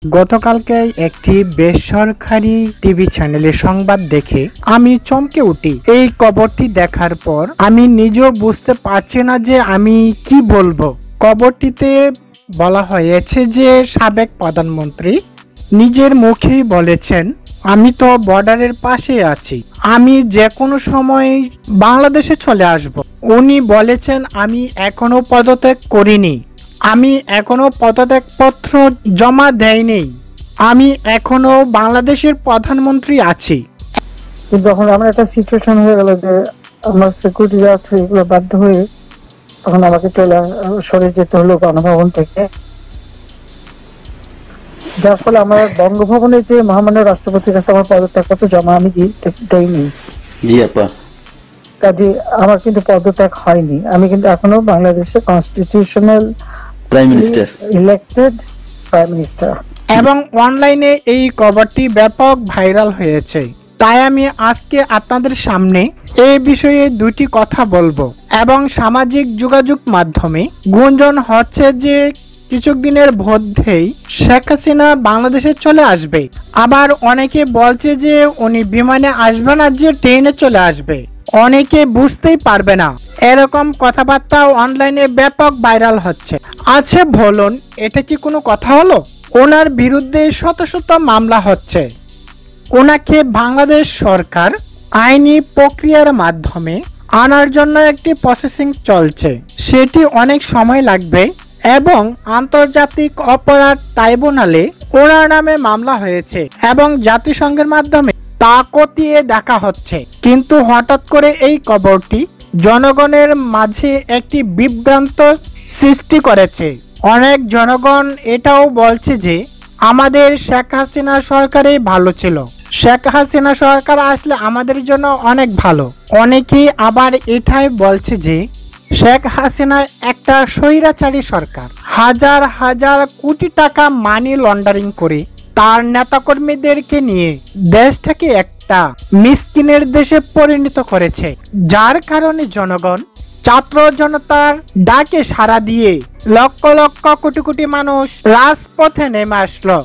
গতকালকে একটি বেসরকারি টিভি চ্যানেলে সংবাদ দেখে আমি চমকে উঠি। এই খবরটি দেখার পর আমি নিজেও বুঝতে পারছি না যে আমি কি বলবো। খবরটিতে বলা হয়েছে যে সাবেক প্রধানমন্ত্রী নিজের মুখেই বলেছেন, আমি তো বর্ডারের পাশে আছি, আমি যে কোনো সময় বাংলাদেশে চলে আসব। উনি বলেছেন আমি এখনো পদত্যাগ করিনি, আমি এখনো পদত্যাগপত্র জমা দেয়নি, আমি এখনো বাংলাদেশের প্রধানমন্ত্রী আছি। কিন্তু এখন আমার একটা সিচুয়েশন হয়ে গেল যে আমার সিকিউরিটি যাওয়া এগুলো বাধ্য হয়ে তখন আমাকে সরে যেতে হলো গণভবন থেকে, যার ফলে আমার বঙ্গভবনে যে মহামান্য রাষ্ট্রপতির কাছে আমার পদত্যাগপত্র জমা আমি দেইনি। জি আপা, কাজে আমার কিন্তু পদত্যাগ হয়নি, আমি কিন্তু এখনো বাংলাদেশের constitutional prime minister, elected prime minister. এবং অনলাইনে এই খবরটি ব্যাপক ভাইরাল হয়েছে। তাই আমি আজকে আপনাদের সামনে এই বিষয়ে দুটি কথা বলবো। এবং সামাজিক যোগাযোগ মাধ্যমে গুঞ্জন হচ্ছে যে কিছুদিনের মধ্যেই শেখ হাসিনা বাংলাদেশে চলে আসবে। আবার অনেকে বলছে যে উনি বিমানে আসবে না, যে ট্রেনে চলে আসবে, অনেকে বুঝতেই পারবে না। এরকম কথাবার্তা অনলাইনে ব্যাপক ভাইরাল হচ্ছে। আচ্ছা বলুন, এটা কি কোনো কথা হলো? ওনার বিরুদ্ধে শত শত মামলা হচ্ছে। ওনাকে বাংলাদেশ সরকার আইনি প্রক্রিয়ার মাধ্যমে আনার জন্য একটি প্রসেসিং চলছে, সেটি অনেক সময় লাগবে এবং আন্তর্জাতিক অপরাধ ট্রাইব্যুনালে ওনার নামে মামলা হয়েছে এবং জাতিসংঘের মাধ্যমে তা খতিয়ে দেখা হচ্ছে। কিন্তু হঠাৎ করে এই খবরটি জনগণের মাঝে একটি বিভ্রান্ত সৃষ্টি করেছে। অনেক জনগণ এটাও বলছে যে আমাদের শেখ হাসিনা সরকারই ভালো ছিল, শেখ হাসিনা সরকার আসলে আমাদের জন্য অনেক ভালো। অনেকেই আবার এটাই বলছে যে শেখ হাসিনা একটা স্বৈরাচারী সরকার, হাজার হাজার কোটি টাকা মানি লন্ডারিং করে তার নেতাকর্মীদেরকে নিয়ে দেশটাকে একটা মিসকিনের দেশে পরিণত করেছে। যার কারণে জনগণ ছাত্র জনতার ডাকে সাড়া দিয়ে লক্ষ লক্ষ কোটি কোটি মানুষ রাজপথে নেমে আসলো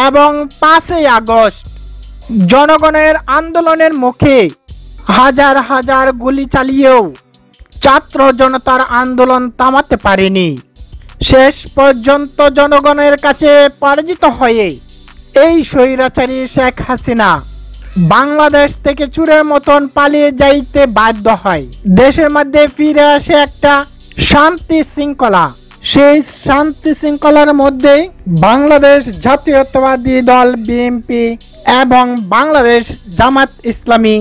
এবং 5ই আগস্ট জনগণের আন্দোলনের মুখে হাজার হাজার গুলি চালিয়েও ছাত্র জনতার আন্দোলন থামাতে পারেনি। শেষ পর্যন্ত জনগণের কাছে পরাজিত হয়ে এই স্বৈরাচারী শেখ হাসিনা বাংলাদেশ থেকে চোরের মতন পালিয়ে যাইতে বাধ্য হয়। দেশের মধ্যে ফিরে আসে একটা শান্তি শৃঙ্খলা। সেই শান্তি শৃঙ্খলার মধ্যে বাংলাদেশ জাতীয়তাবাদী দল বিএনপি এবং বাংলাদেশ জামাত ইসলামী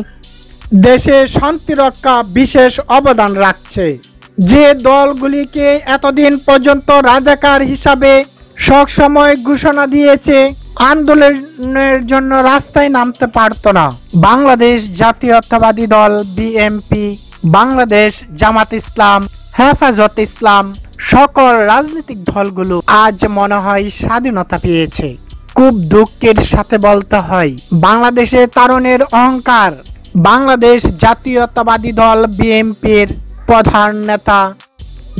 দেশে শান্তি রক্ষা বিশেষ অবদান রাখছে। যে দলগুলিকে এতদিন পর্যন্ত রাজাকার হিসাবে সবসময় ঘোষণা দিয়েছে, আন্দোলনের জন্য রাস্তায় নামতে পারত না, বাংলাদেশ জাতীয়তাবাদী দল বিএনপি, বাংলাদেশ জামাত ইসলাম, হেফাজত ইসলাম, সকল রাজনৈতিক দলগুলো আজ মনে হয় স্বাধীনতা পেয়েছে। খুব দুঃখের সাথে বলতে হয়, বাংলাদেশের তারুণের অহংকার বাংলাদেশ জাতীয়তাবাদী দল বিএনপির প্রধান নেতা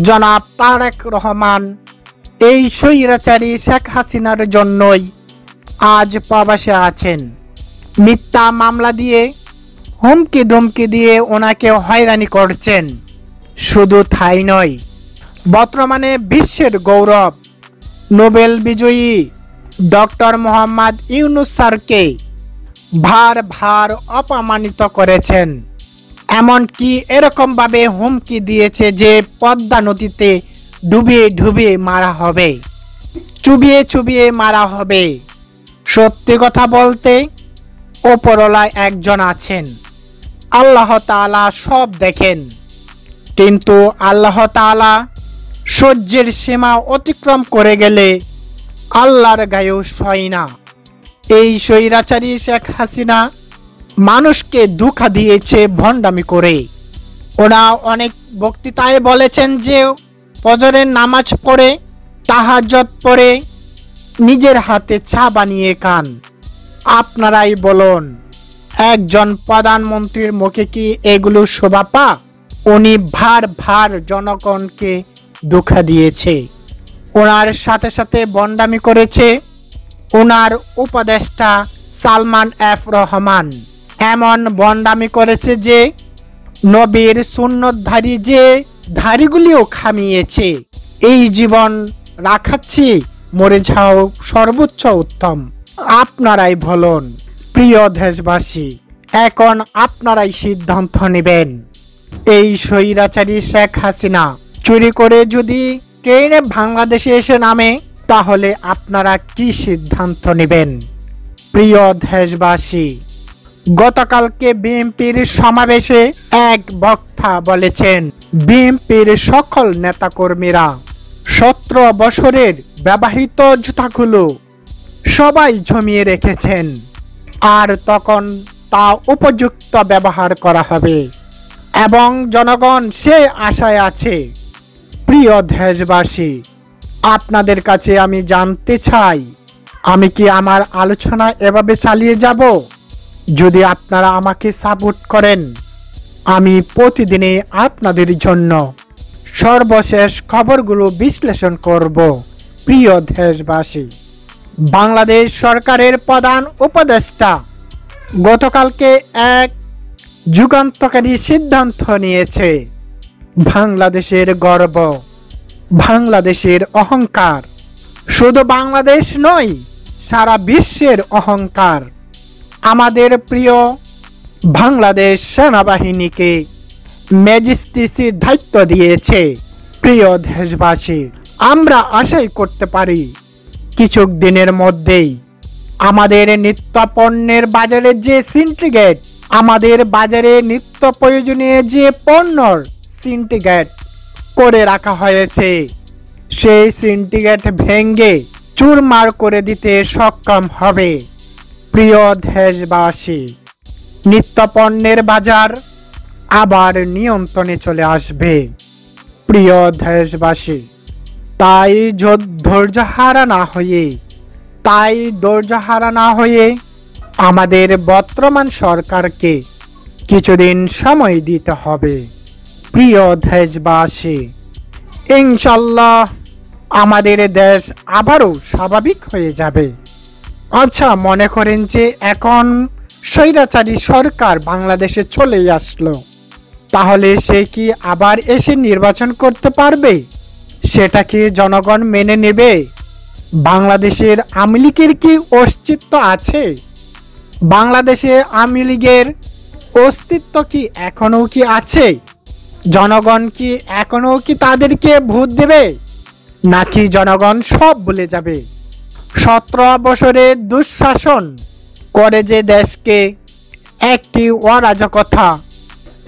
জনাব তারেক রহমান এই স্বৈরাচারী শেখ হাসিনার জন্যই আজ প্রবাসে আছেন। মিথ্যা মামলা দিয়ে হুমকি ধমকি দিয়ে ওনাকে হয়রানি করছেন। শুধু তাই নয়, বর্তমানে বিশ্বের গৌরব নোবেল বিজয়ী ডক্টর মোহাম্মদ ইউনূস স্যারকে ভার অপমানিত করেছেন। এমনকি এরকম ভাবে হুমকি দিয়েছে যে পদ্মা নদীতে ডুবিয়ে ডুবিয়ে মারা হবে, চুবিয়ে চুবিয়ে মারা হবে। সত্যি কথা বলতে ওপরওয়ালা একজন আছেন, আল্লাহ তাআলা সব দেখেন, কিন্তু আল্লাহ তাআলা সহ্যের সীমা অতিক্রম করে গেলে আল্লাহর গায়েও সয় না। এই স্বৈরাচারী শেখ হাসিনা মানুষকে ধোঁকা দিয়েছে ভণ্ডামি করে। ওরা অনেক বক্তৃতায় বলেছেন যে ফজরের নামাজ পড়ে, তাহাজ্জুদ পড়ে নিজের হাতে চা বানিয়ে খান। আপনারাই বলুন, একজন প্রধানমন্ত্রীর মুখে কি এগুলো শোভা পা? উনি ভার জনগণকে ধোঁকা দিয়েছে, ওনার সাথে সাথে ভণ্ডামি করেছে, ওনার উপদেষ্টা সালমান এফ রহমান এমন বন্ডামি করেছে যে নবীর সুন্নতধারী যে ধারীগুলিও খামিয়েছে। এই জীবন রাখাচ্ছি, মরে যাও সর্বোচ্চ উত্তম। আপনারাই বলুন প্রিয় দেশবাসী, এখন আপনারাই সিদ্ধান্ত নেবেন। এই স্বৈরাচারী শেখ হাসিনা চুরি করে যদি ট্রেনে বাংলাদেশে এসে নামে, তাহলে আপনারা কি সিদ্ধান্ত নেবেন? প্রিয় দেশবাসী, গতকালকে বিএনপির সমাবেশে এক বক্তা বলেছেন, বিএনপির সকল নেতাকর্মীরা 17 বছরের ব্যবহৃত জুতাগুলো সবাই জমিয়ে রেখেছেন, আর তখন তা উপযুক্ত ব্যবহার করা হবে এবং জনগণ সে আশায় আছে। প্রিয় দেশবাসী, আপনাদের কাছে আমি জানতে চাই, আমি কি আমার আলোচনা এভাবে চালিয়ে যাব? যদি আপনারা আমাকে সাপোর্ট করেন, আমি প্রতিদিনই আপনাদের জন্য সর্বশেষ খবরগুলো বিশ্লেষণ করব। প্রিয় দেশবাসী, বাংলাদেশ সরকারের প্রধান উপদেষ্টা গতকালকে এক যুগান্তকারী সিদ্ধান্ত নিয়েছে। বাংলাদেশের গর্ব, বাংলাদেশের অহংকার, শুধু বাংলাদেশ নয়, সারা বিশ্বের অহংকার। আমাদের প্রিয় বাংলাদেশ সেনাবাহিনীকে ম্যাজিস্ট্রেসির দায়িত্ব দিয়েছে। প্রিয় দেশবাসী, আমরা আশাই করতে পারি কিছু দিনের মধ্যেই আমাদের নিত্য পণ্যের বাজারে যে সিন্ডিকেট, আমাদের বাজারে নিত্য প্রয়োজনীয় যে পণ্যর সিন্ডিকেট করে রাখা হয়েছে, সেই সিন্ডিকেট ভেঙে চুরমার করে দিতে সক্ষম হবে। প্রিয় দেশবাসী, নিত্য পণ্যের বাজার আবার নিয়ন্ত্রণে চলে আসবে। প্রিয় দেশবাসী, তাই ধৈর্যহারা না হয়ে আমাদের বর্তমান সরকারকে কিছুদিন সময় দিতে হবে। প্রিয় দেশবাসী, ইনশাল্লাহ আমাদের দেশ আবারও স্বাভাবিক হয়ে যাবে। আচ্ছা, মনে করেন যে এখন স্বৈরাচারী সরকার বাংলাদেশে চলে আসলো, তাহলে সে কি আবার এসে নির্বাচন করতে পারবে? সেটা কি জনগণ মেনে নেবে? বাংলাদেশের আওয়ামী লীগের কি অস্তিত্ব আছে? বাংলাদেশে আওয়ামী লীগের অস্তিত্ব কি এখনো কি আছে? জনগণ কি এখনো কি তাদেরকে ভোট দেবে, নাকি জনগণ সব ভুলে যাবে? 17 বছরে দুঃশাসন করে যে দেশকে একটি অরাজকতা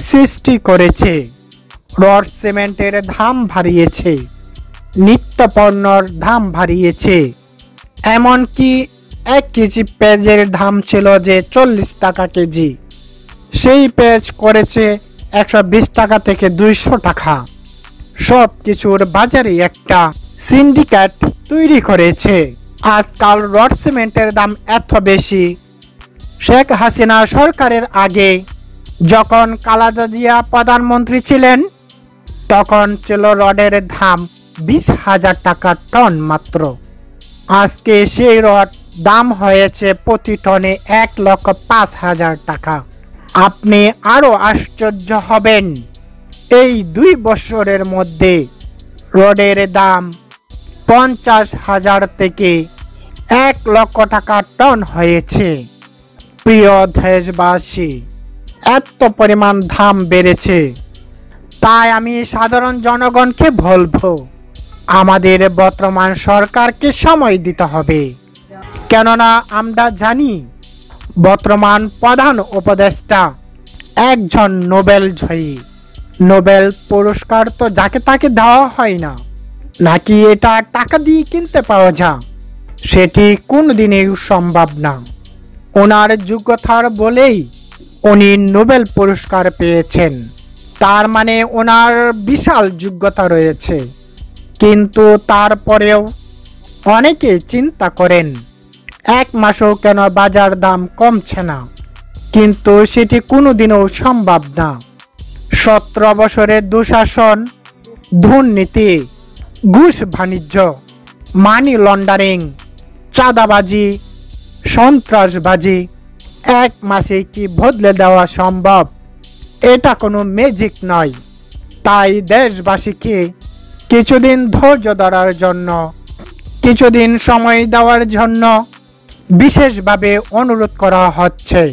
সৃষ্টি করেছে, রড সিমেন্টের দাম বাড়িয়েছে, নিত্য পণ্যর দাম বাড়িয়েছে, এমনকি 1 কেজি পেঁয়াজের দাম ছিল যে 40 টাকা কেজি, সেই পেঁয়াজ করেছে 120 টাকা থেকে 200 টাকা। সব কিছুর বাজারে একটা সিন্ডিকেট তৈরি করেছে। আজকাল রড সিমেন্টের দাম এত বেশি। শেখ হাসিনা সরকারের আগে যখন খালেদা জিয়া প্রধানমন্ত্রী ছিলেন, তখন ছিল রডের দাম 20,000 টাকা টন মাত্র। আজকে সেই রড দাম হয়েছে প্রতি টনে 1,05,000 টাকা। আপনি আরো আশ্চর্য হবেন, এই 2 বছরের মধ্যে রডের দাম 50,000 থেকে 1 লক্ষ টাকা টন হয়েছে। প্রিয় দেশবাসী, এত পরিমাণ দাম বেড়েছে, তাই আমি সাধারণ জনগণকে বলবো, আমাদের বর্তমান সরকারকে সময় দিতে হবে। কেননা আমরা জানি বর্তমান প্রধান উপদেষ্টা একজন নোবেল জয়ী। নোবেল পুরস্কার তো যাকে তাকে দেওয়া হয় না, নাকি এটা টাকা দিয়ে কিনতে পাওয়া যায়, সেটি কোনোদিনই সম্ভব না। ওনার যোগ্যতার বলেই উনি নোবেল পুরস্কার পেয়েছেন, তার মানে ওনার বিশাল যোগ্যতা রয়েছে। কিন্তু তারপরেও অনেকে চিন্তা করেন 1 মাসও কেন বাজার দাম কমছে না, কিন্তু সেটি কোনোদিনও সম্ভব না। 17 বছরের দুঃশাসন, দুর্নীতি, ঘুষ বাণিজ্য, মানি লন্ডারিং, চাঁদাবাজি, সন্ত্রাসবাজি এক মাসে কি বদলে দেওয়া সম্ভব? এটা কোনো ম্যাজিক নয়। তাই দেশবাসীকে কিছুদিন ধৈর্য ধরার জন্য, কিছুদিন সময় দেওয়ার জন্য বিশেষভাবে অনুরোধ করা হচ্ছে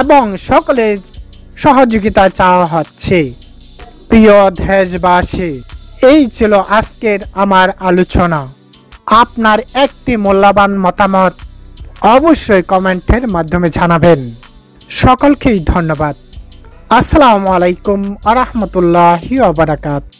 এবং সকলের সহযোগিতা চাওয়া হচ্ছে। প্রিয় দেশবাসী, এই ছিল আজকের আমার আলোচনা। আপনার একটি মূল্যবান মতামত অবশ্যই কমেন্টের মাধ্যমে জানাবেন। সকলকেই ধন্যবাদ। আসসালামু আলাইকুম ওয়া রাহমাতুল্লাহি ওয়া বারাকাতুহু।